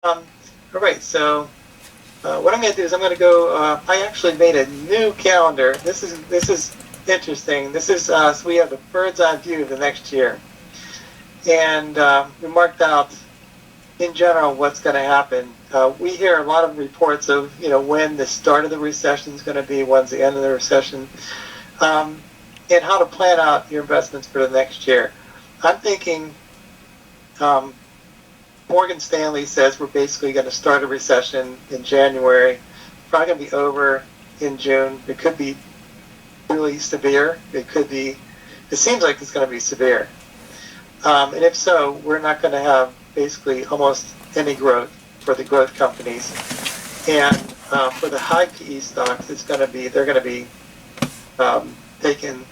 Um, all right, so what I'm going to do is I'm going to go. I actually made a new calendar. This is interesting. This is so we have a bird's eye view of the next year, and we marked out in general what's going to happen. We hear a lot of reports of when the start of the recession is going to be, when's the end of the recession, um, and how to plan out your investments for the next year. I'm thinking um, Morgan Stanley says we're basically going to start a recession in January. Probably going to be over in June. It could be really severe. It could be. It seems like it's going to be severe. And if so, we're not going to have basically almost any growth for the growth companies. And for the high PE stocks, they're going to be taken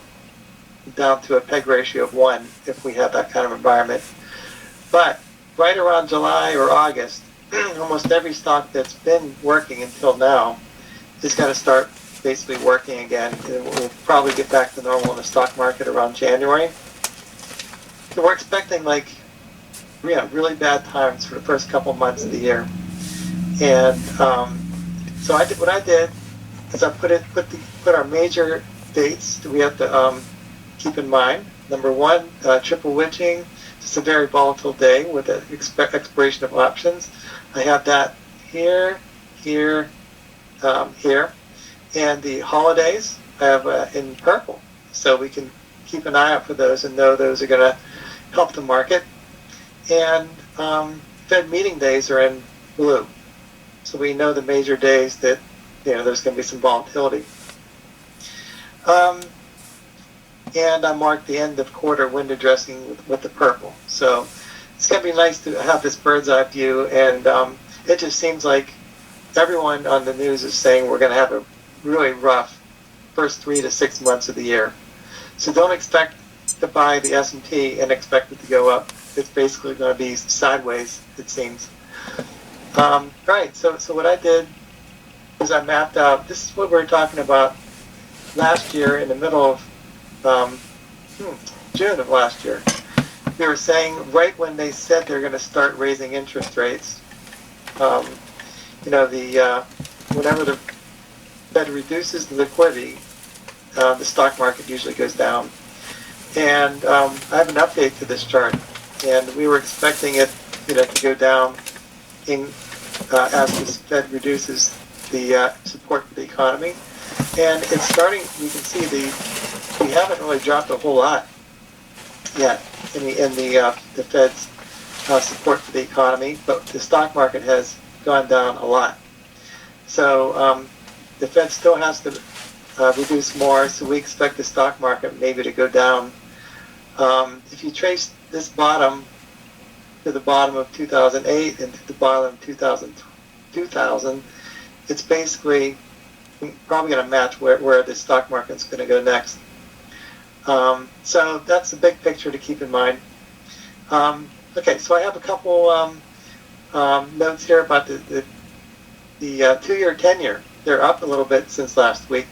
down to a peg ratio of 1 if we have that kind of environment. But right around July or August, almost every stock that's been working until now is going to start basically working again. And we'll probably get back to normal in the stock market around January. So we're expecting really bad times for the first couple months of the year. And so what I did is I put our major dates that we have to keep in mind. Number one, triple witching. It's a very volatile day with the expiration of options. I have that here, here, here. And the holidays I have in purple. So we can keep an eye out for those and know those are going to help the market. And Fed meeting days are in blue. So we know the major days that there's going to be some volatility. And I marked the end of quarter window dressing with the purple. So it's going to be nice to have this bird's eye view. And it just seems like everyone on the news is saying we're going to have a really rough first 3 to 6 months of the year. So don't expect to buy the S&P and expect it to go up. It's basically going to be sideways, it seems. Right, so what I did is I mapped out, this is what we were talking about last year in the middle of June of last year. We were saying right when they said they're going to start raising interest rates, whenever the Fed reduces the liquidity, the stock market usually goes down. And I have an update to this chart, and we were expecting it, to go down as the Fed reduces the support for the economy. And it's starting. You can see we haven't really dropped a whole lot yet in the Fed's support for the economy, but the stock market has gone down a lot. So the Fed still has to reduce more, so we expect the stock market maybe to go down. If you trace this bottom to the bottom of 2008 and to the bottom of 2000, it's basically probably going to match where the stock market's going to go next. So that's the big picture to keep in mind. Okay, so I have a couple notes here about the 2-year, 10-year. They're up a little bit since last week,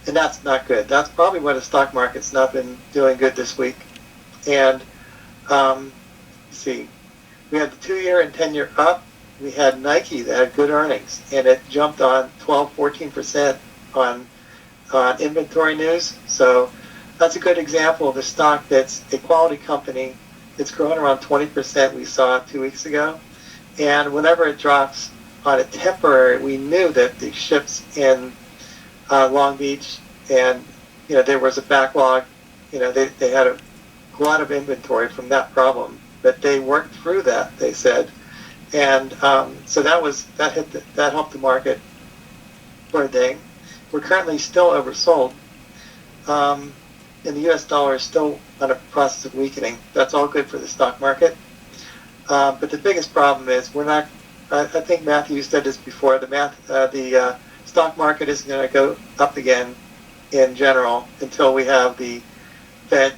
and that's not good. That's probably why the stock market's not been doing good this week. And let's see, we had the 2-year and 10-year up. We had Nike that had good earnings, and it jumped on 12-14% on inventory news. So that's a good example of a stock that's a quality company. It's growing around 20%. We saw it 2 weeks ago, and whenever it drops on a temporary, we knew that the ships in Long Beach, and there was a backlog. They had a lot of inventory from that problem, but they worked through that, they said. And so that helped the market for a day. We're currently still oversold, and the U.S. dollar is still on a process of weakening. That's all good for the stock market. But the biggest problem is we're not. I think Matthew said this before. The stock market isn't going to go up again in general until we have the Fed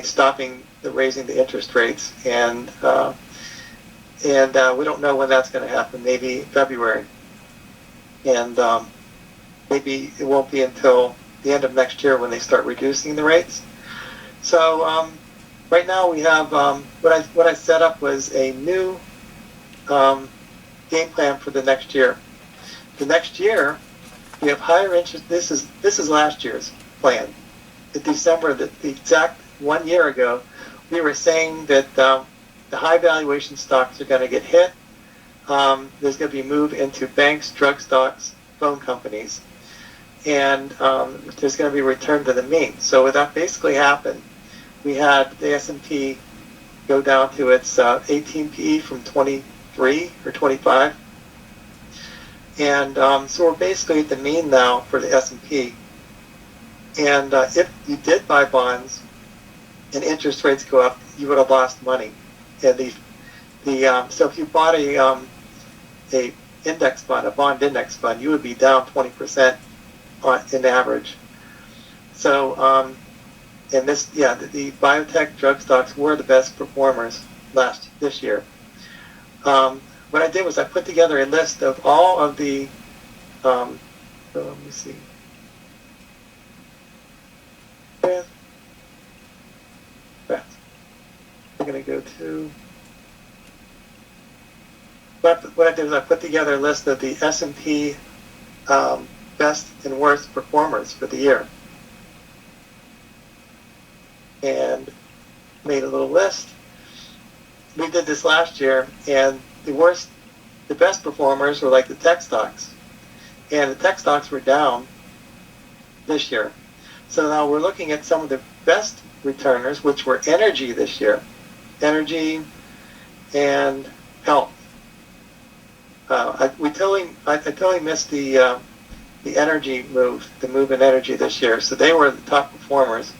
stopping raising the interest rates, and we don't know when that's going to happen. Maybe February, and maybe it won't be until the end of next year when they start reducing the rates. So right now we have what I set up was a new game plan for the next year. The next year, we have higher interest. This is last year's plan. In December, the exact 1 year ago, we were saying that the high valuation stocks are going to get hit. There's going to be a move into banks, drug stocks, phone companies, and there's going to be a return to the mean. So that basically happened. We had the S&P go down to its 18 PE from 23 or 25. And so we're basically at the mean now for the S&P. And if you did buy bonds and interest rates go up, you would have lost money. And so if you bought a index fund, a bond index fund, you would be down 20% in average. So and the biotech drug stocks were the best performers this year. What I did was I put together a list of all of the, let me see. I'm going to go to, what I did was I put together a list of the S&P best and worst performers for the year. And made a little list. We did this last year, and the best performers were like the tech stocks. And the tech stocks were down this year. So now we're looking at some of the best returners, which were energy this year. Energy and health. I totally missed the energy move, the move in energy this year. So they were the top performers.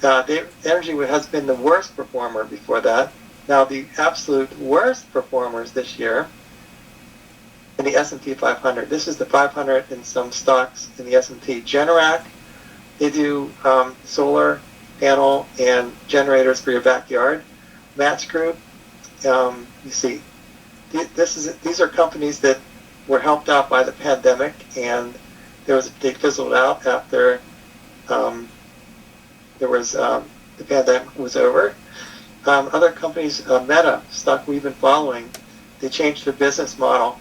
Energy has been the worst performer before that. Now the absolute worst performers this year in the S&P 500. This is the 500 and some stocks in the S&P. Generac, they do solar panel and generators for your backyard. Match Group, you see, these are companies that were helped out by the pandemic, and they fizzled out after the pandemic was over. Other companies, Meta, stock we've been following, they changed their business model,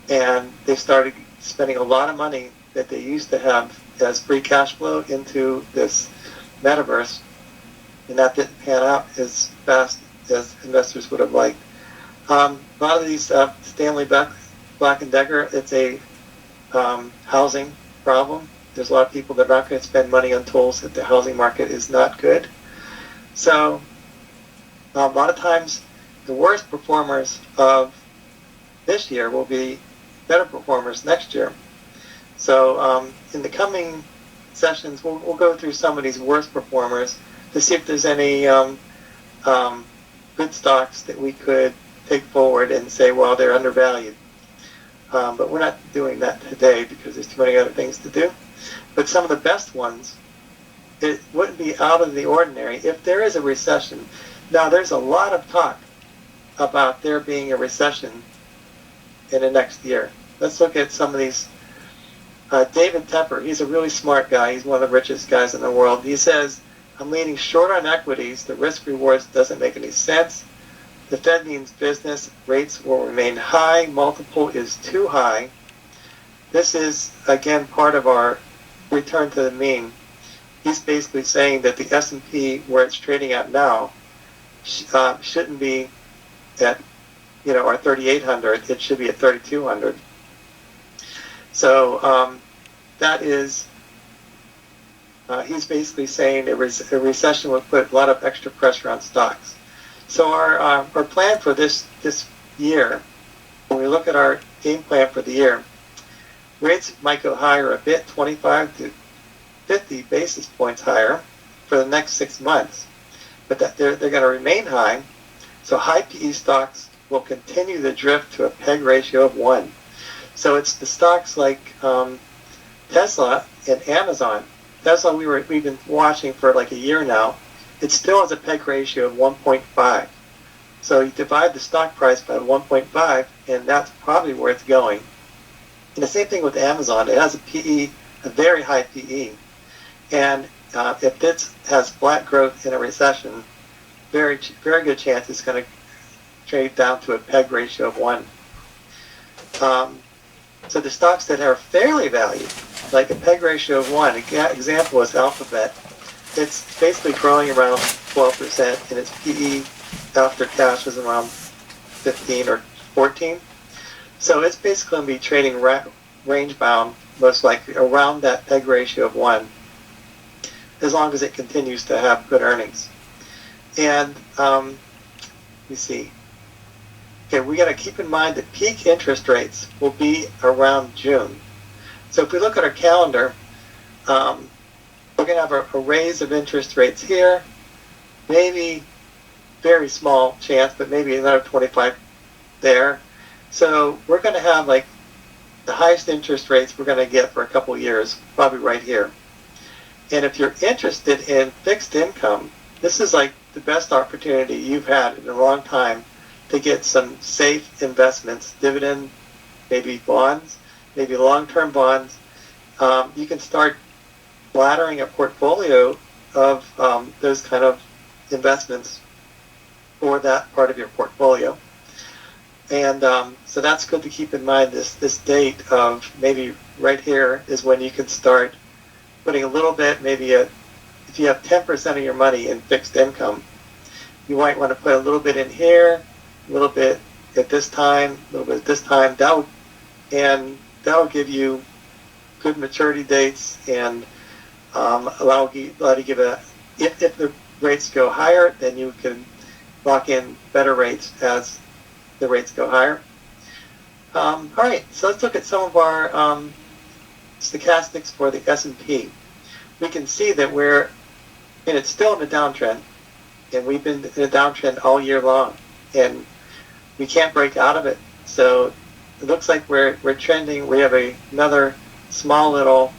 and they started spending a lot of money that they used to have as free cash flow into this metaverse, and that didn't pan out as fast as investors would have liked. A lot of these, Stanley Black & Decker, it's a housing problem. There's a lot of people that are not going to spend money on tools if the housing market is not good. So a lot of times the worst performers of this year will be better performers next year. So in the coming sessions, we'll go through some of these worst performers to see if there's any good stocks that we could take forward and say, well, they're undervalued. But we're not doing that today because there's too many other things to do. But some of the best ones, it wouldn't be out of the ordinary if there is a recession. Now, there's a lot of talk about there being a recession in the next year. Let's look at some of these. David Tepper, he's a really smart guy. He's one of the richest guys in the world. He says, I'm leaning short on equities. The risk rewards doesn't make any sense. The Fed means business. Rates will remain high. Multiple is too high. This is, again, part of our return to the mean. He's basically saying that the S&P, where it's trading at now, shouldn't be at, our 3,800. It should be at 3,200. So that is, he's basically saying a recession would put a lot of extra pressure on stocks. So our plan for this year, when we look at our game plan for the year, rates might go higher a bit, 25 to 50 basis points higher for the next 6 months. But that they're going to remain high. So high PE stocks will continue to drift to a PEG ratio of 1. So it's the stocks like Tesla and Amazon. Tesla we've been watching for like a year now. It still has a PEG ratio of 1.5. So you divide the stock price by 1.5, and that's probably where it's going. And the same thing with Amazon. It has a PE, a very high PE. And if it has flat growth in a recession, very good chance it's going to trade down to a PEG ratio of 1. So the stocks that are fairly valued, like a PEG ratio of 1, an example is Alphabet. It's basically growing around 12%, and its PE after cash is around 15 or 14. So it's basically going to be trading range bound, most likely around that PEG ratio of 1, as long as it continues to have good earnings. And you see, okay, we got to keep in mind that peak interest rates will be around June. So if we look at our calendar, we're going to have a raise of interest rates here, maybe very small chance, but maybe another 25 there. So we're going to have like the highest interest rates we're going to get for a couple of years, probably right here. And if you're interested in fixed income, this is like the best opportunity you've had in a long time to get some safe investments, dividend, maybe bonds, maybe long-term bonds. You can start laddering a portfolio of those kind of investments for that part of your portfolio. And so that's good to keep in mind. This date of maybe right here is when you can start putting a little bit, maybe if you have 10% of your money in fixed income, you might want to put a little bit in here, a little bit at this time, a little bit at this time. That'll give you good maturity dates and allow you to give if the rates go higher, then you can lock in better rates as the rates go higher. All right, so let's look at some of our stochastics for the S&P. We can see that it's still in a downtrend, and we've been in a downtrend all year long, and we can't break out of it. So it looks like we're trending. We have another small little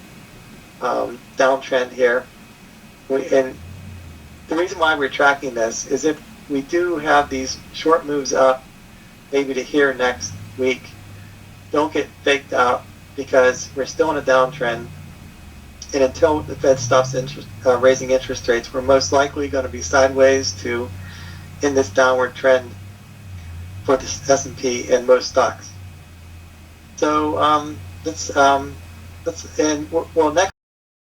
downtrend here, and the reason why we're tracking this is if we do have these short moves up, maybe to here next week, don't get faked out because we're still in a downtrend. And until the Fed stops raising interest rates, we're most likely going to be sideways to in this downward trend for the S&P and most stocks. So next,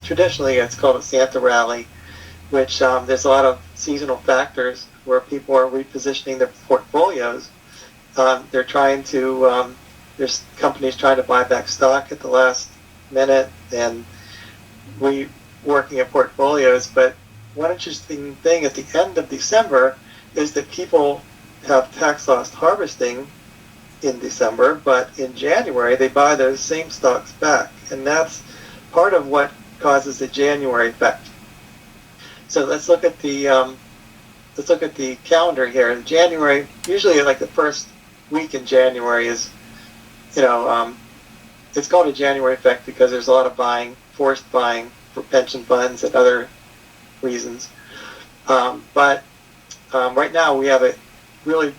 traditionally it's called a Santa rally, which there's a lot of seasonal factors where people are repositioning their portfolios. They're trying to, there's companies trying to buy back stock at the last minute and working at portfolios. But one interesting thing at the end of December is that people have tax loss harvesting in December, but in January they buy those same stocks back, and that's part of what causes the January effect. So let's look at the calendar here. In January, usually like the first week in January is, it's called a January effect because there's a lot of buying, forced buying for pension funds and other reasons. But right now we have a really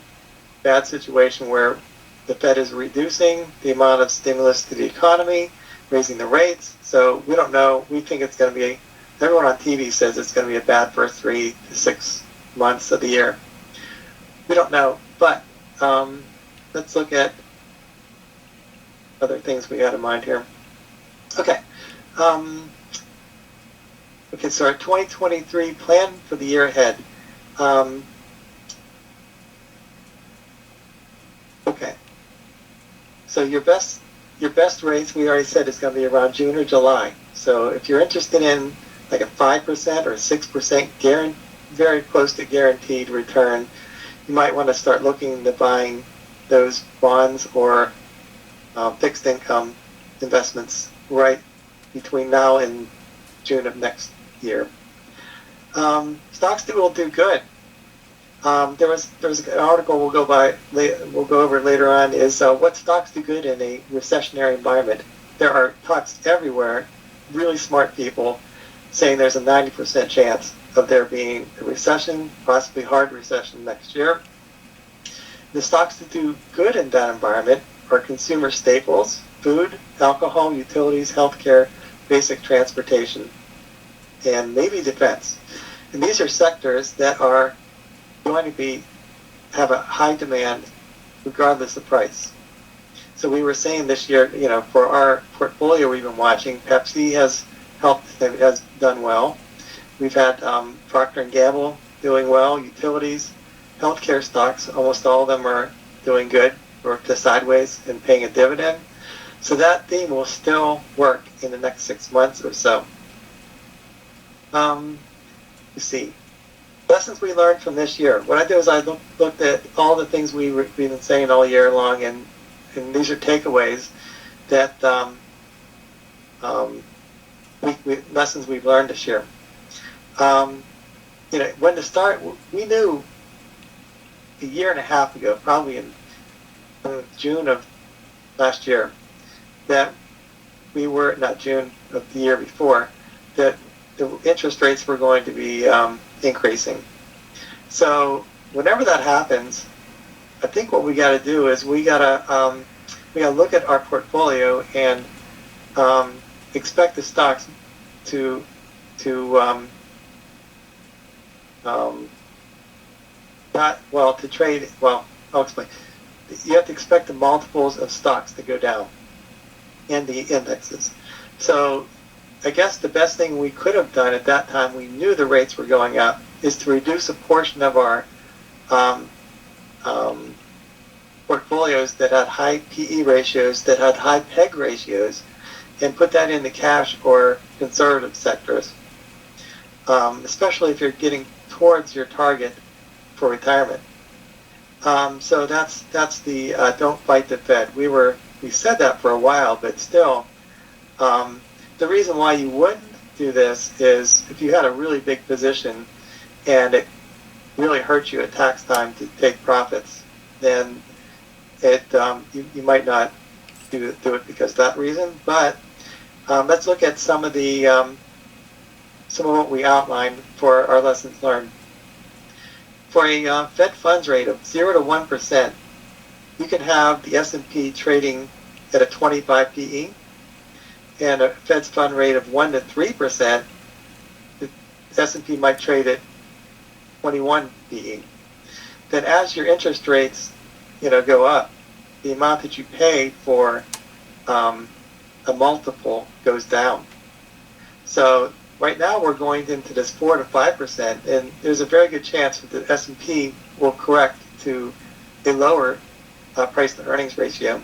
bad situation where the Fed is reducing the amount of stimulus to the economy, raising the rates. So we don't know. We think it's going to be, everyone on TV says it's going to be a bad first 3 to 6 months of the year. We don't know, but let's look at other things we got in mind here. Okay. So our 2023 plan for the year ahead. Okay. So your best rates, we already said, is going to be around June or July. So if you're interested in like a 5% or 6% very close to guaranteed return, you might want to start looking into buying those bonds or fixed income investments right between now and June of next year. Stocks that will do good. There was an article we'll go over later on is what stocks do good in a recessionary environment. There are talks everywhere, really smart people saying there's a 90% chance of there being a recession, possibly hard recession next year. The stocks that do good in that environment are consumer staples, food, alcohol, utilities, healthcare, basic transportation, and maybe defense. And these are sectors that are going to be have a high demand regardless of price. So we were saying this year, for our portfolio we've been watching, Pepsi has done well. We've had Procter & Gamble doing well, utilities, healthcare stocks, almost all of them are doing good or to sideways and paying a dividend. So that theme will still work in the next 6 months or so. You see, lessons we learned from this year. What I did was I looked at all the things we've been saying all year long, and these are takeaways that lessons we've learned this year. When to start, we knew a year and a half ago, probably in June of last year, that we were, not June of the year before, that the interest rates were going to be increasing. So whenever that happens, I think what we got to do is we got to look at our portfolio and expect the stocks to trade. Well, I'll explain. You have to expect the multiples of stocks to go down and the indexes. So I guess the best thing we could have done at that time, we knew the rates were going up, is to reduce a portion of our portfolios that had high PE ratios, that had high PEG ratios, and put that in the cash or conservative sectors, especially if you're getting towards your target for retirement. So that's the don't fight the Fed. We said that for a while, but still, the reason why you wouldn't do this is if you had a really big position and it really hurts you at tax time to take profits, then you might not do it because of that reason. But let's look at some of what we outlined for our lessons learned. For a Fed funds rate of 0 to 1%, you can have the S&P trading at a 25 PE, and a Fed's fund rate of 1 to 3%, the S&P might trade at 21 PE. Then as your interest rates, go up, the amount that you pay for a multiple goes down. So right now we're going into this 4 to 5%, and there's a very good chance that the S&P will correct to a lower price to earnings ratio.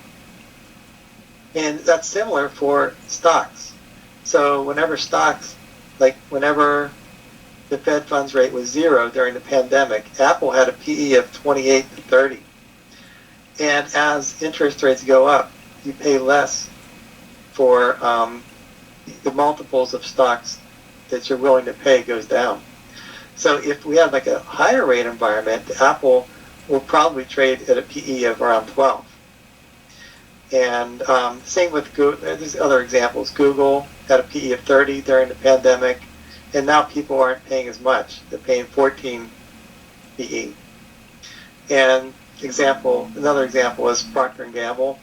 And that's similar for stocks. So whenever the Fed funds rate was 0 during the pandemic, Apple had a PE of 28 to 30. And as interest rates go up, you pay less for the multiples of stocks that you're willing to pay goes down. So if we have like a higher rate environment, Apple will probably trade at a PE of around 12. And same with Google. There's other examples. Google had a PE of 30 during the pandemic, and now people aren't paying as much. They're paying 14 PE. And another example is Procter & Gamble,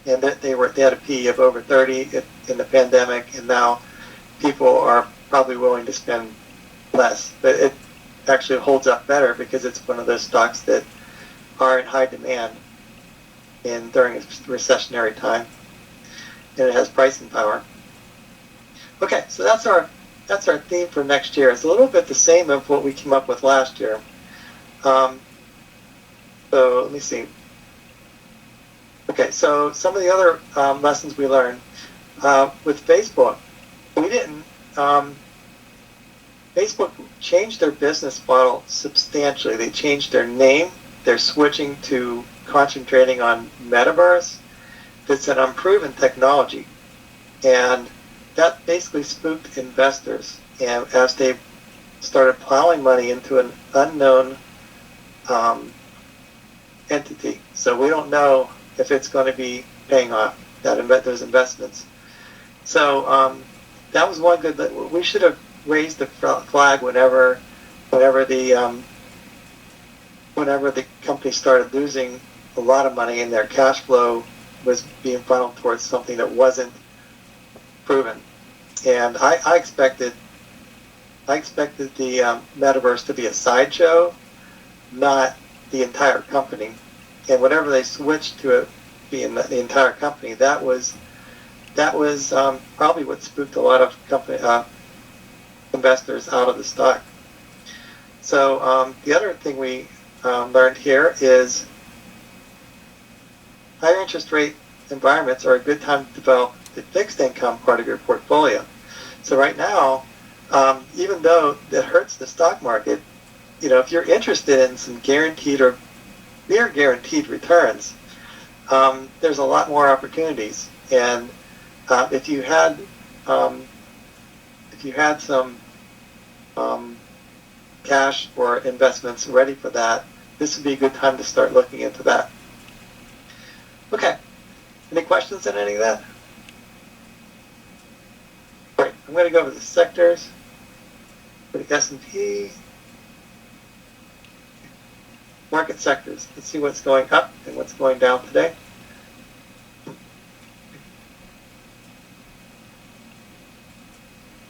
and they had a PE of over 30 in the pandemic, and now people are probably willing to spend less. But it actually holds up better because it's one of those stocks that are in high demand during a recessionary time, and it has pricing power. Okay, so that's our theme for next year. It's a little bit the same of what we came up with last year. So let me see. Okay, so some of the other lessons we learned with Facebook. We didn't. Facebook changed their business model substantially. They changed their name. They're switching to concentrating on metaverse. That's an unproven technology, and that basically spooked investors. And as they started plowing money into an unknown entity, so we don't know if it's going to be paying off those investments. So that was one good. We should have raised the flag whenever the company started losing a lot of money and their cash flow was being funneled towards something that wasn't proven. And I expected the metaverse to be a sideshow, not the entire company. And whenever they switched to it being the entire company, that was probably what spooked a lot of investors out of the stock. So the other thing we learned here is higher interest rate environments are a good time to develop the fixed income part of your portfolio. So right now, even though it hurts the stock market, if you're interested in some guaranteed or near guaranteed returns, there's a lot more opportunities. And if you had some cash or investments ready for that, this would be a good time to start looking into that. Okay. Any questions on any of that? Great. I'm going to go over the sectors for the S&P. Market sectors. Let's see what's going up and what's going down today.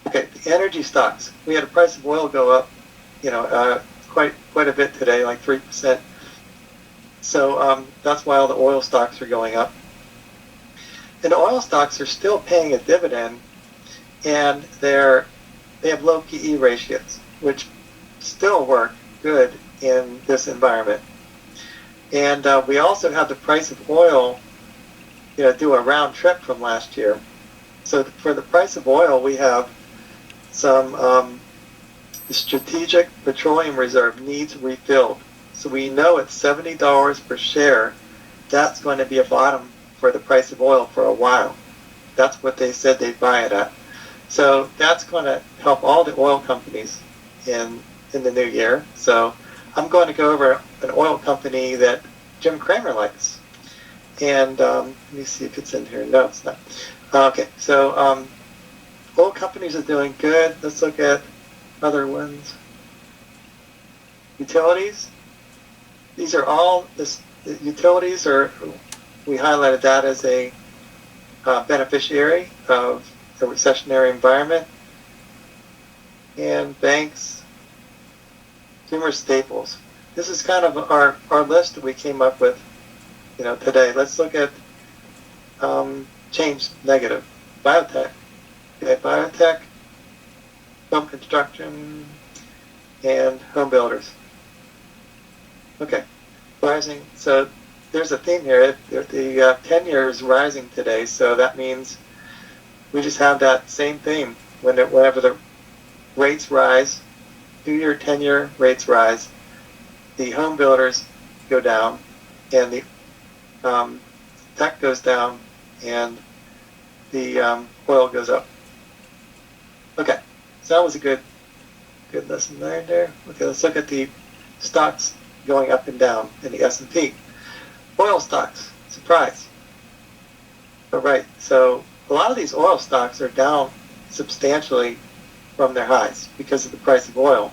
Okay, the energy stocks. We had a price of oil go up, quite a bit today, like 3%. So that's why all the oil stocks are going up. And the oil stocks are still paying a dividend, and they have low PE ratios, which still work good in this environment. And we also have the price of oil, do a round trip from last year. So for the price of oil, we have some the strategic petroleum reserve needs refilled. So we know at $70 per share, that's going to be a bottom for the price of oil for a while. That's what they said they'd buy it at. So that's going to help all the oil companies in the new year. So I'm going to go over an oil company that Jim Cramer likes. And let me see if it's in here. No, it's not. Okay, so oil companies are doing good. Let's look at other ones. Utilities. These are all, utilities we highlighted that as a beneficiary of a recessionary environment. And banks, consumer staples. This is kind of our list that we came up with, today. Let's look at change negative. Biotech. Okay, biotech, home construction, and home builders. Okay, rising. So there's a theme here. The 10-year is rising today, so that means we just have that same theme. Whenever the rates rise, 2-year, 10-year rates rise, the home builders go down, and the tech goes down, and the oil goes up. Okay, so that was a good lesson there. Okay, let's look at the stocks going up and down in the S&P. Oil stocks, surprise. All right, so a lot of these oil stocks are down substantially from their highs because of the price of oil.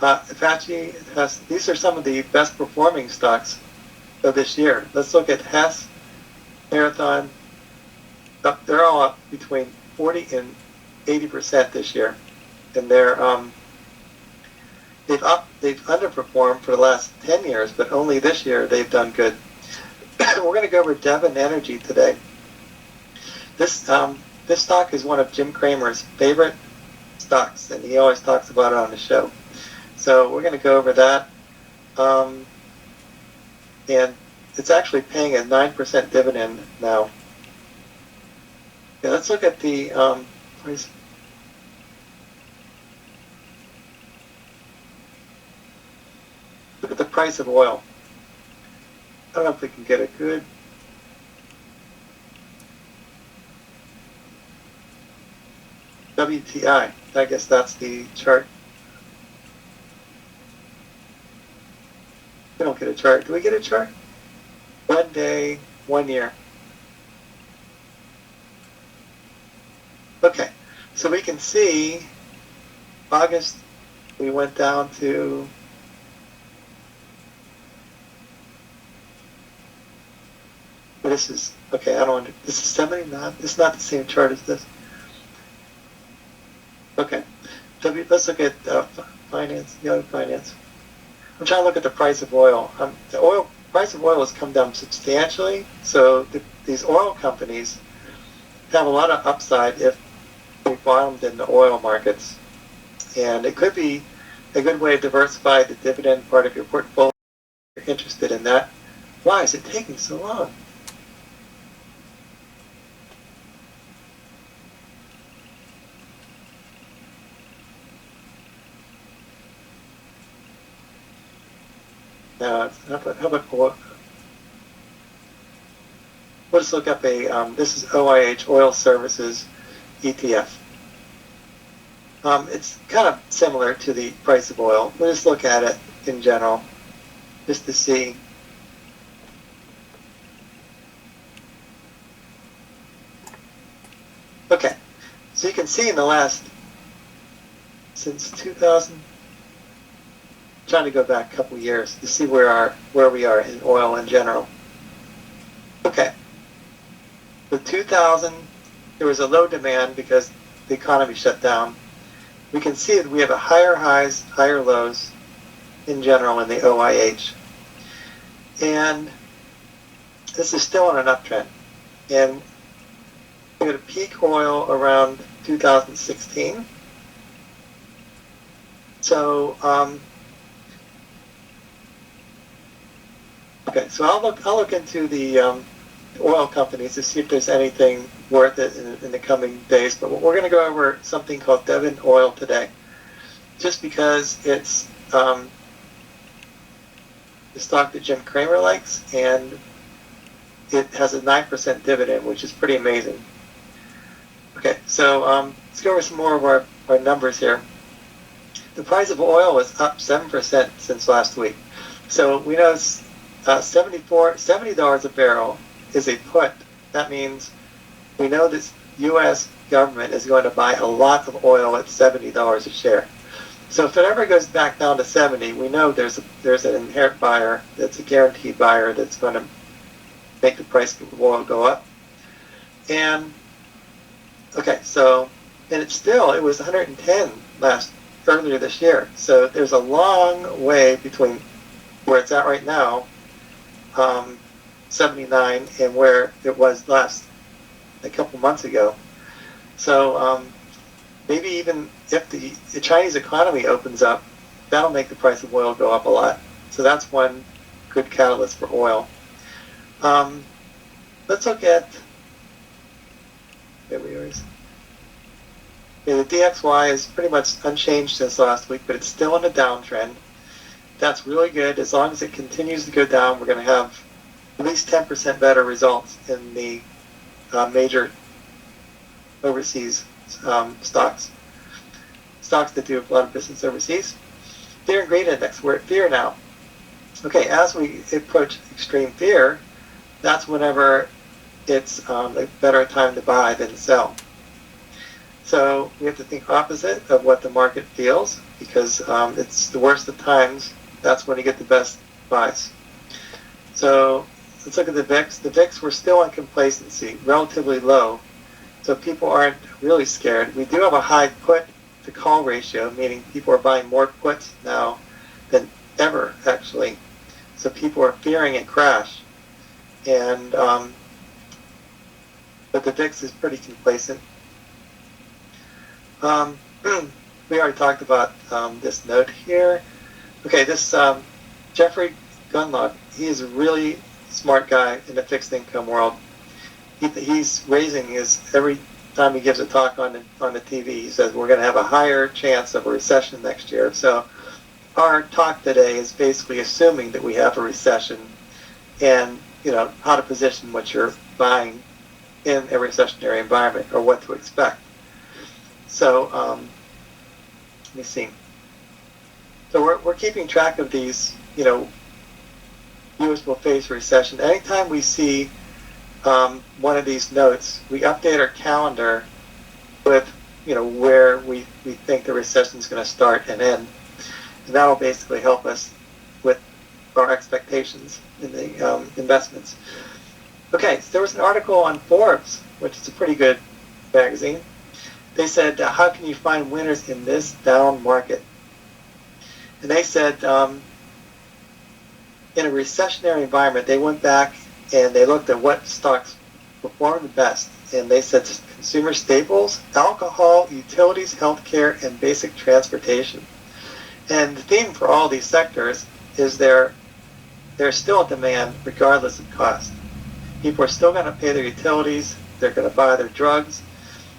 Apache these are some of the best performing stocks of this year. Let's look at Hess, Marathon. They're all up between 40 and 80% this year, and they've underperformed for the last 10 years, but only this year they've done good. We're going to go over Devon Energy today. This stock is one of Jim Cramer's favorite stocks, and he always talks about it on the show. So we're going to go over that, and it's actually paying a 9% dividend now. Yeah, let's look at the price. Look at the price of oil. I don't know if we can get a good. WTI. I guess that's the chart. We don't get a chart. Do we get a chart? 1 day, 1 year. Okay, so we can see August we went down to this is okay. I don't want to. This is 79. It's not the same chart as this. Okay, let's look at finance. The other finance. I'm trying to look at the price of oil. The price of oil has come down substantially, so these oil companies have a lot of upside if we bottomed in the oil markets. And it could be a good way to diversify the dividend part of your portfolio if you're interested in that. Why is it taking so long? How about oil? We'll just look up this is OIH, Oil Services ETF. It's kind of similar to the price of oil. We'll just look at it in general, just to see. Okay, so you can see in the last, since 2000, trying to go back a couple years to see where we are in oil in general. Okay, with 2000, there was a low demand because the economy shut down. We can see that we have a higher highs, higher lows in general in the OIH. And this is still on an uptrend. And we had a peak oil around 2016. So, okay, so I'll look into the oil companies to see if there's anything worth it in the coming days. But we're going to go over something called Devon Oil today, just because it's the stock that Jim Cramer likes, and it has a 9% dividend, which is pretty amazing. Okay, so let's go over some more of our numbers here. The price of oil is up 7% since last week. So we know $70 a barrel is a put. That means we know this U.S. government is going to buy a lot of oil at $70 a share. So if it ever goes back down to 70, we know there's an inherent buyer, that's a guaranteed buyer that's going to make the price of oil go up. And okay, so and it was 110 earlier this year. So there's a long way between where it's at right now, 79, and where it was a couple months ago. So maybe even if the Chinese economy opens up, that'll make the price of oil go up a lot. So that's one good catalyst for oil. Let's look at, there we are. The DXY is pretty much unchanged since last week, but it's still in a downtrend. That's really good. As long as it continues to go down, we're going to have at least 10% better results in the major overseas stocks that do a lot of business overseas. Fear and greed index, we're at fear now. Okay, as we approach extreme fear, that's whenever it's a better time to buy than to sell. So we have to think opposite of what the market feels, because it's the worst of times. That's when you get the best buys. So let's look at the VIX. The VIX, we're still on complacency, relatively low. So people aren't really scared. We do have a high put to call ratio, meaning people are buying more puts now than ever, actually. So people are fearing a crash. And but the VIX is pretty complacent. We already talked about this note here. Okay, this Jeffrey Gunlock, he is a really smart guy in the fixed income world. He's raising every time he gives a talk on the TV, he says we're going to have a higher chance of a recession next year. So our talk today is basically assuming that we have a recession, and how to position what you're buying in a recessionary environment, or what to expect. So let me see. So we're keeping track of these. U.S. will face a recession. Anytime we see one of these notes, we update our calendar with where we think the recession is going to start and end, and that will basically help us with our expectations in the investments. Okay, so there was an article on Forbes, which is a pretty good magazine. They said, how can you find winners in this down market? And they said, in a recessionary environment, they went back and they looked at what stocks performed the best. And they said consumer staples, alcohol, utilities, healthcare, and basic transportation. And the theme for all these sectors is there's still a demand regardless of cost. People are still going to pay their utilities. They're going to buy their drugs.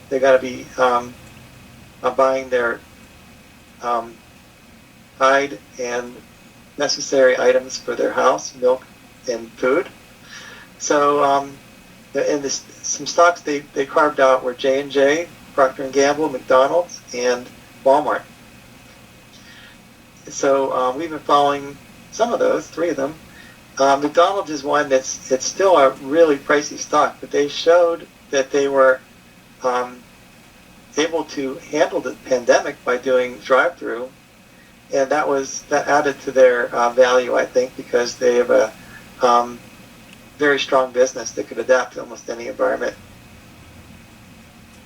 They're going to be buying their Tide and necessary items for their house, milk and food. So, and some stocks they carved out were J&J, Procter & Gamble, McDonald's, and Walmart. So we've been following some of those, 3 of them. McDonald's is one it's still a really pricey stock, but they showed that they were able to handle the pandemic by doing drive-through, and that added to their value, I think, because they have a very strong business that could adapt to almost any environment.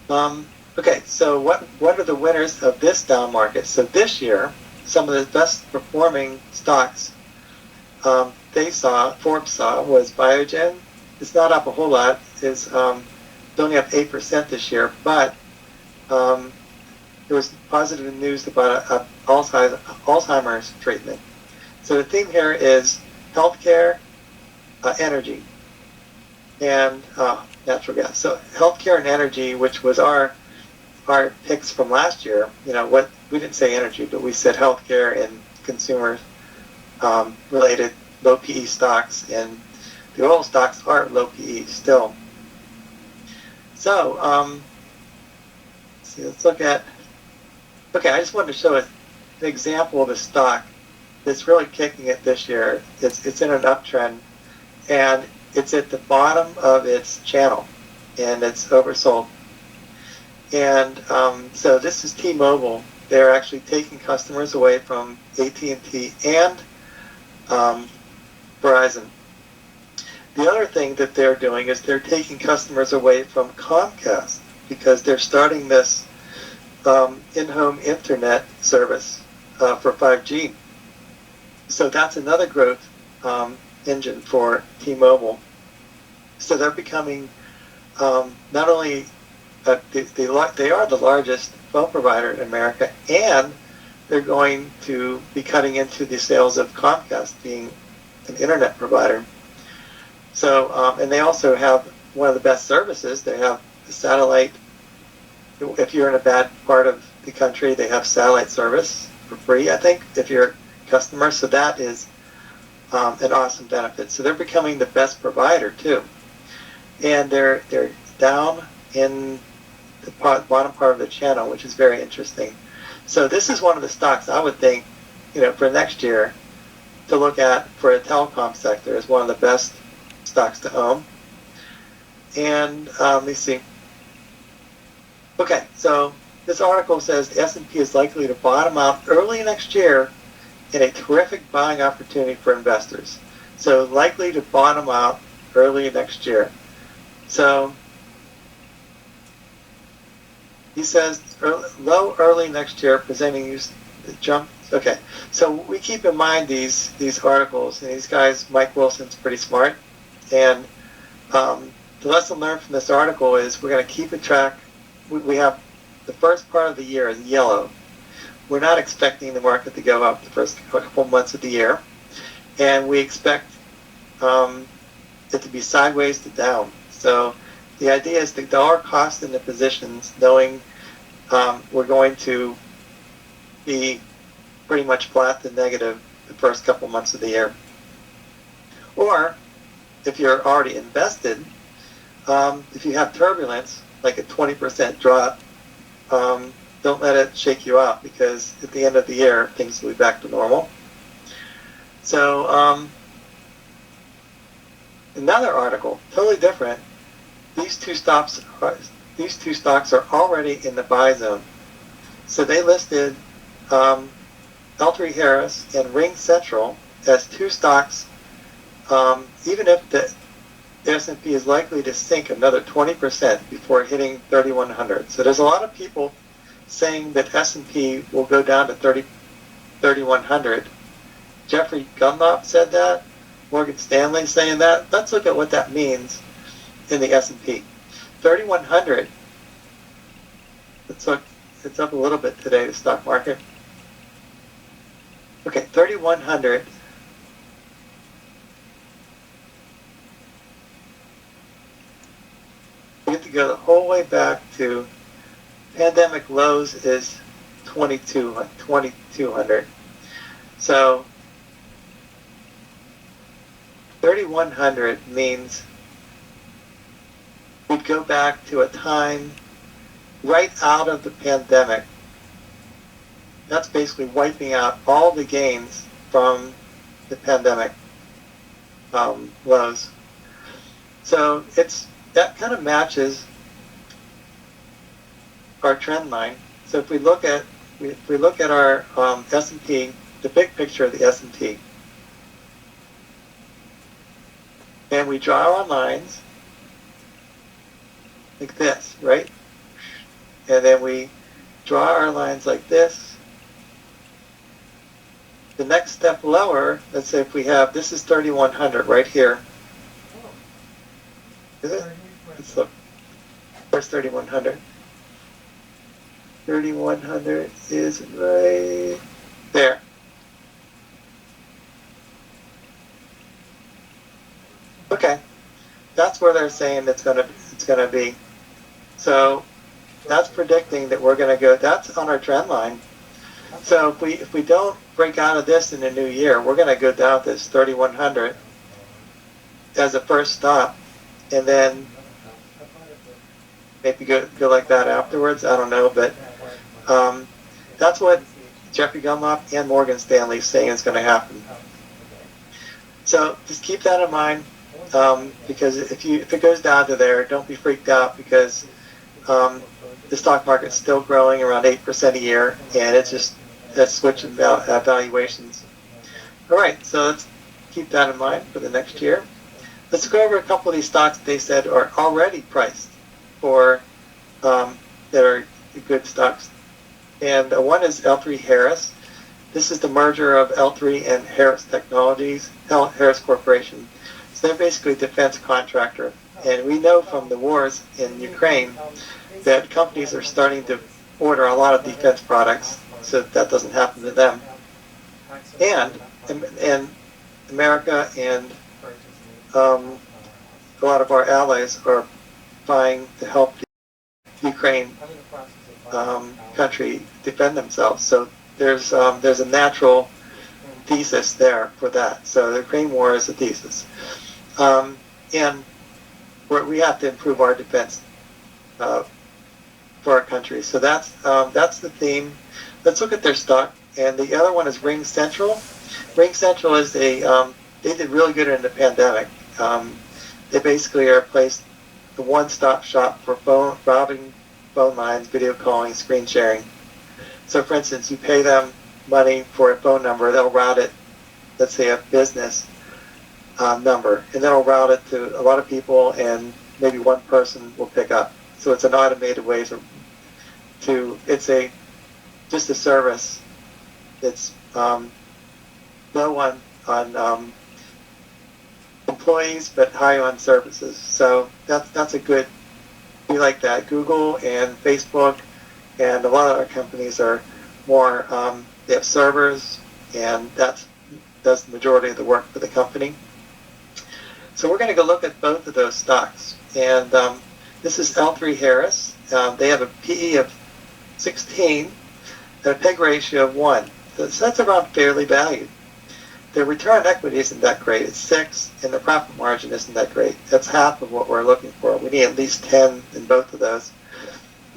Okay, so what are the winners of this down market? So this year, some of the best performing stocks Forbes saw was Biogen. It's not up a whole lot. It's only up 8% this year, but there was positive news about Alzheimer's treatment. So the theme here is healthcare, energy, and natural gas. So healthcare and energy, which was our picks from last year. What we didn't say energy, but we said healthcare and consumer related low PE stocks, and the oil stocks are low PE still. So let's look at. Okay, I just wanted to show an example of a stock that's really kicking it this year. It's in an uptrend, and it's at the bottom of its channel, and it's oversold. And so this is T-Mobile. They're actually taking customers away from AT&T and Verizon. The other thing that they're doing is they're taking customers away from Comcast because they're starting this in-home internet service for 5G. So that's another growth engine for T-Mobile. So they're becoming not only they are the largest phone provider in America, and they're going to be cutting into the sales of Comcast being an internet provider. So, and they also have one of the best services. They have the satellite. If you're in a bad part of the country, they have satellite service for free, I think, if you're a customer. So that is an awesome benefit. So they're becoming the best provider too. And they're down in the bottom part of the channel, which is very interesting. So this is one of the stocks I would think, for next year to look at for a telecom sector is one of the best stocks to own. And let me see. Okay, so this article says the S&P is likely to bottom out early next year in a terrific buying opportunity for investors. So likely to bottom out early next year. So he says low early next year, presenting you the jump. Okay, so we keep in mind these articles, and these guys, Mike Wilson's pretty smart, and the lesson learned from this article is we're going to keep a track. We have the first part of the year in yellow. We're not expecting the market to go up the first couple months of the year, and we expect it to be sideways to down. So the idea is the dollar cost in the positions, knowing we're going to be pretty much flat to negative the first couple months of the year. Or if you're already invested, if you have turbulence, like a 20% drop, don't let it shake you out, because at the end of the year, things will be back to normal. So another article, totally different. These two stocks are already in the buy zone. So they listed L3Harris and Ring Central as two stocks. Even if the S&P is likely to sink another 20% before hitting 3,100. So there's a lot of people saying that S&P will go down to 3,100. Jeffrey Gumlop said that. Morgan Stanley saying that. Let's look at what that means in the S&P. 3,100. Let's look. It's up a little bit today, the stock market. Okay, 3,100. We have to go the whole way back to pandemic lows is 2,200. So 3,100 means we'd go back to a time right out of the pandemic. That's basically wiping out all the gains from the pandemic lows. So that kind of matches our trend line. So if we look at our S&P, the big picture of the S&P, and we draw our lines like this, right? And then we draw our lines like this. The next step lower, let's say if we have, this is 3,100 right here. Is it? Let's look. Where's 3,100? 3,100 is right there. Okay, that's where they're saying it's gonna be. So that's predicting that we're gonna go. That's on our trend line. So if we don't break out of this in the new year, we're gonna go down this 3,100 as a first stop, and then maybe go like that afterwards. I don't know, but that's what Jeffrey Gummock and Morgan Stanley saying is going to happen. So just keep that in mind, because if it goes down to there, don't be freaked out, because the stock market's still growing around 8% a year, and that's switching valuations. All right, so let's keep that in mind for the next year. Let's go over a couple of these stocks they said are already priced for that are good stocks. And one is L3 Harris. This is the merger of L3 and Harris Technologies, Harris Corporation. So they're basically a defense contractor. And we know from the wars in Ukraine that companies are starting to order a lot of defense products so that doesn't happen to them. And America and a lot of our allies are buying to help the Ukraine country defend themselves. So there's a natural thesis there for that. So the Ukraine war is a thesis, and we have to improve our defense for our country. So that's the theme. Let's look at their stock. And the other one is Ring Central. Ring Central is they did really good in the pandemic. They basically are the one-stop shop for routing phone lines, video calling, screen sharing. So for instance, you pay them money for a phone number, they'll route it, let's say a business number, and they'll route it to a lot of people, and maybe one person will pick up. So it's an automated way it's just a service that's low on employees but high on services. So that's a good, we like that. Google and Facebook and a lot of our companies are more, they have servers, and that does the majority of the work for the company. So we're going to go look at both of those stocks. And this is L3 Harris. They have a PE of 16 and a PEG ratio of 1. So that's around fairly valued. Their return on equity isn't that great. It's 6, and the profit margin isn't that great. That's half of what we're looking for. We need at least 10 in both of those.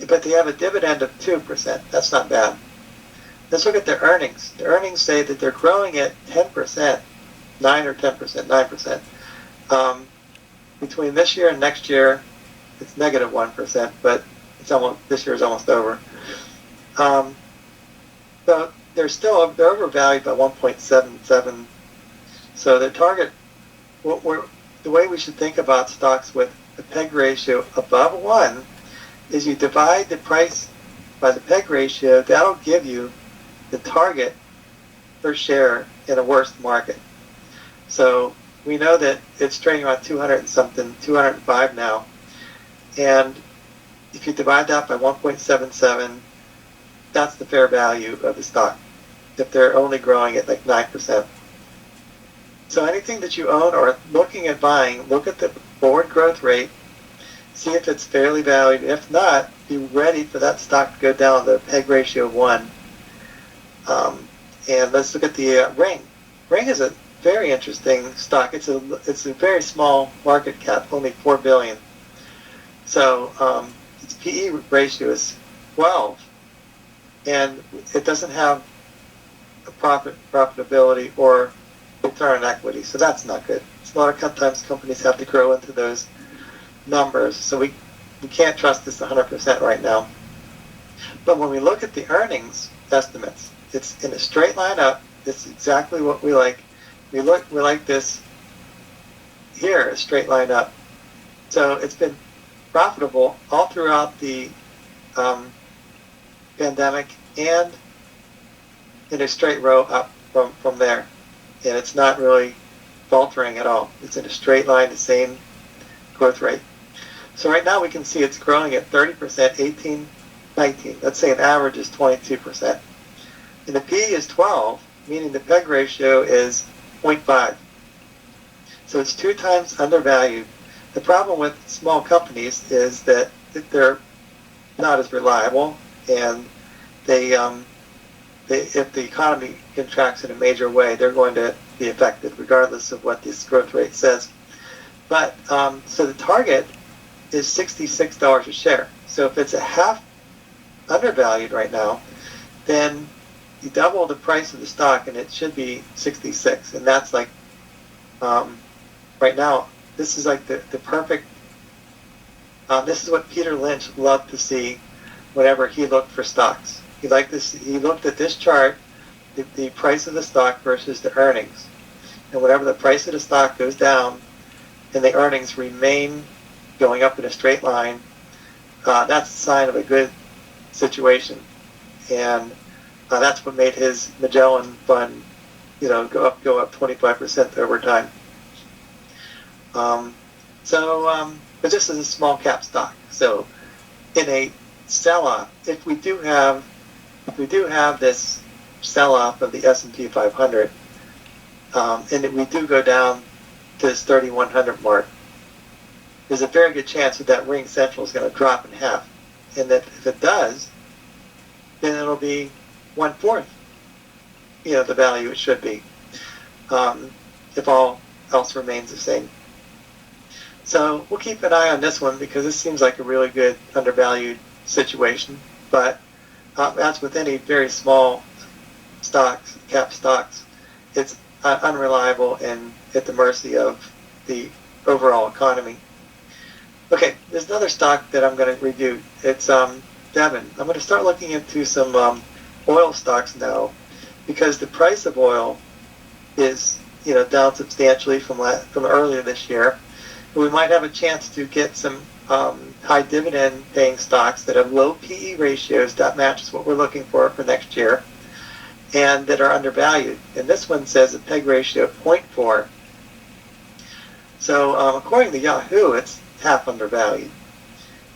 But they have a dividend of 2%. That's not bad. Let's look at their earnings. The earnings say that they're growing at 10%, 9 or 10%, 9%. Between this year and next year, it's negative 1%, but this year is almost over. So they're overvalued by 1.77. So the target, the way we should think about stocks with a PEG ratio above 1 is you divide the price by the PEG ratio. That'll give you the target per share in a worst market. So we know that it's trading around 200 and something, 205 now. And if you divide that by 1.77, that's the fair value of the stock, if they're only growing at like 9%. So anything that you own or looking at buying, look at the forward growth rate, see if it's fairly valued. If not, be ready for that stock to go down to PEG ratio of 1. And let's look at the Ring. Ring is a very interesting stock. It's a very small market cap, only 4 billion. So its PE ratio is 12, and it doesn't have a profitability or return on equity, so that's not good. So a lot of times companies have to grow into those numbers, so we can't trust this 100% right now. But when we look at the earnings estimates, it's in a straight line up. It's exactly what we like. We like this here, a straight line up. So it's been profitable all throughout the pandemic and in a straight row up from there. And it's not really faltering at all. It's in a straight line, the same growth rate. So right now we can see it's growing at 30%, 18, 19. Let's say an average is 22%. And the PE is 12, meaning the PEG ratio is 0.5. So it's 2 times undervalued. The problem with small companies is that they're not as reliable, and if the economy contracts in a major way, they're going to be affected, regardless of what this growth rate says. But so the target is $66 a share. So if it's a half undervalued right now, then you double the price of the stock, and it should be 66. And that's like right now. This is like the perfect. This is what Peter Lynch loved to see whenever he looked for stocks. He liked this. He looked at this chart, the price of the stock versus the earnings, and whenever the price of the stock goes down and the earnings remain going up in a straight line, that's a sign of a good situation. And that's what made his Magellan fund, go up 25% over time. But this is a small cap stock. So in a sell-off, if we do have this sell-off of the S&P 500, and we do go down to this 3,100 mark, there's a very good chance that Ring Central is going to drop in half. And that if it does, then it'll be 1/4, the value it should be, if all else remains the same. So we'll keep an eye on this one, because this seems like a really good undervalued situation. But as with any very small cap stocks, it's unreliable and at the mercy of the overall economy. Okay, there's another stock that I'm going to review. It's Devon. I'm going to start looking into some oil stocks now, because the price of oil is down substantially from earlier this year. We might have a chance to get some high dividend paying stocks that have low PE ratios that matches what we're looking for next year, and that are undervalued. And this one says a PEG ratio of 0.4. So according to Yahoo, it's half undervalued.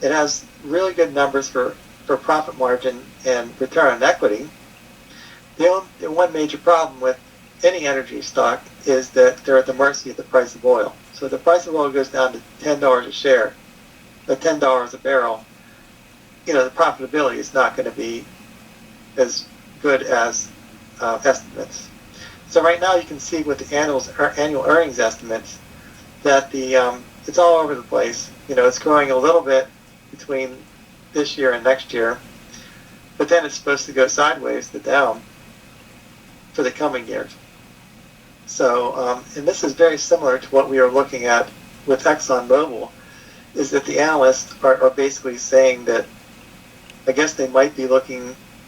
It has really good numbers for profit margin and return on equity. The one major problem with any energy stock is that they're at the mercy of the price of oil. So if the price of oil goes down to $10 a share, or $10 a barrel, the profitability is not going to be as good as estimates. So right now you can see with the annual earnings estimates that it's all over the place. It's growing a little bit between this year and next year, but then it's supposed to go sideways to down for the coming years. So, and this is very similar to what we are looking at with ExxonMobil, is that the analysts are basically saying that, I guess they might be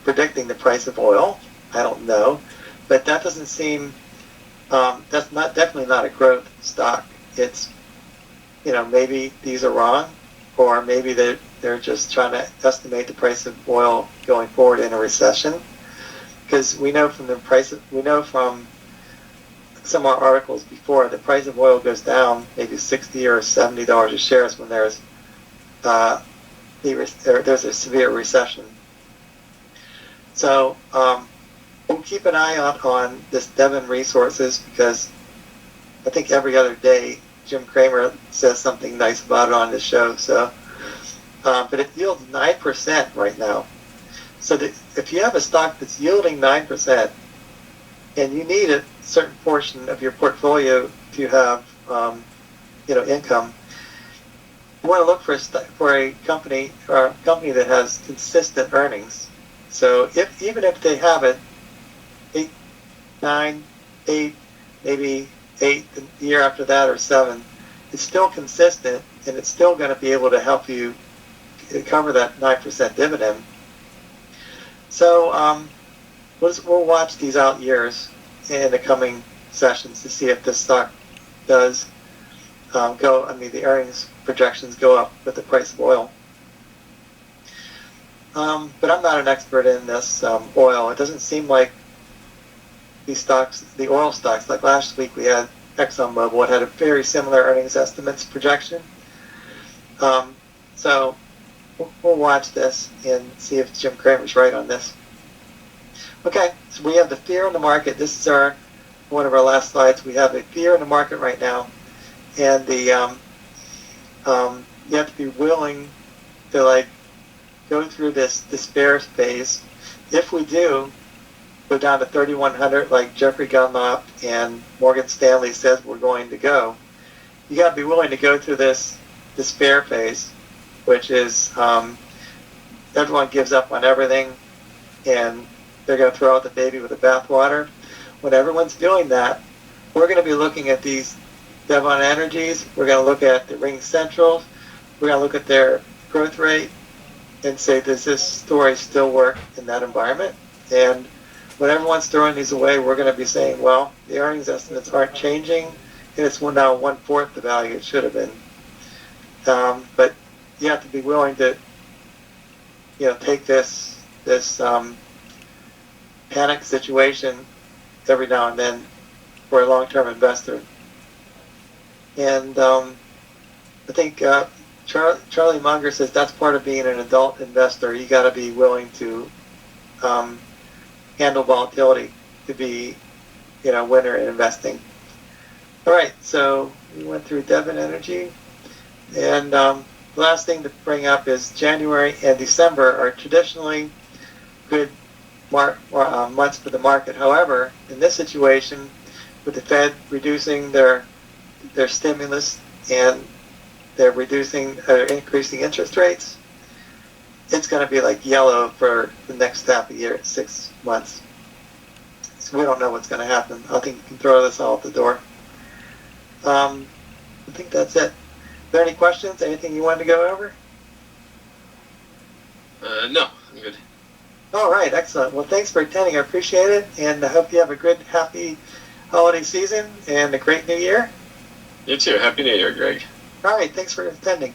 predicting the price of oil. I don't know, but that doesn't seem, that's definitely not a growth stock. It's, maybe these are wrong, or maybe they're just trying to estimate the price of oil going forward in a recession, because we know from some of our articles before, the price of oil goes down maybe $60 or $70 a share when there's there's a severe recession. So we'll keep an eye out on this Devon Resources, because I think every other day Jim Cramer says something nice about it on his show. So, but it yields 9% right now. So if you have a stock that's yielding 9%, and you need a certain portion of your portfolio to have, income, you want to look for a company that has consistent earnings. So even if they have it 8, 9, 8, maybe 8 the year after that, or 7, it's still consistent, and it's still going to be able to help you cover that 9% dividend. So we'll watch these out years in the coming sessions to see if this stock does the earnings projections go up with the price of oil. But I'm not an expert in this oil. It doesn't seem like these stocks, the oil stocks, like last week we had ExxonMobil, it had a very similar earnings estimates projection. So we'll watch this and see if Jim Cramer's right on this. Okay, so we have the fear in the market. This is one of our last slides. We have a fear in the market right now, and the you have to be willing to go through this despair phase. If we do go down to 3,100, like Jeffrey Gundlach and Morgan Stanley says we're going to go, you got to be willing to go through this despair phase, which is everyone gives up on everything, and they're going to throw out the baby with the bathwater. When everyone's doing that, we're going to be looking at these Devon Energies. We're going to look at the Ring Centrals. We're going to look at their growth rate and say, does this story still work in that environment? And when everyone's throwing these away, we're going to be saying, well, the earnings estimates aren't changing, and it's now 1/4 the value it should have been. But you have to be willing to, take this panic situation every now and then for a long-term investor. And I think Charlie Munger says that's part of being an adult investor. You got to be willing to handle volatility to be, a winner in investing. All right, so we went through Devon Energy, and the last thing to bring up is January and December are traditionally good months for the market. However, in this situation, with the Fed reducing their stimulus and they're increasing interest rates, it's going to be like yellow for the next half a year, 6 months. So we don't know what's going to happen. I think you can throw this all out the door. I think that's it. Are there any questions? Anything you wanted to go over? No, I'm good. All right, excellent. Well, thanks for attending. I appreciate it, and I hope you have a good, happy holiday season and a great new year. You too. Happy New Year, Greg. All right, thanks for attending.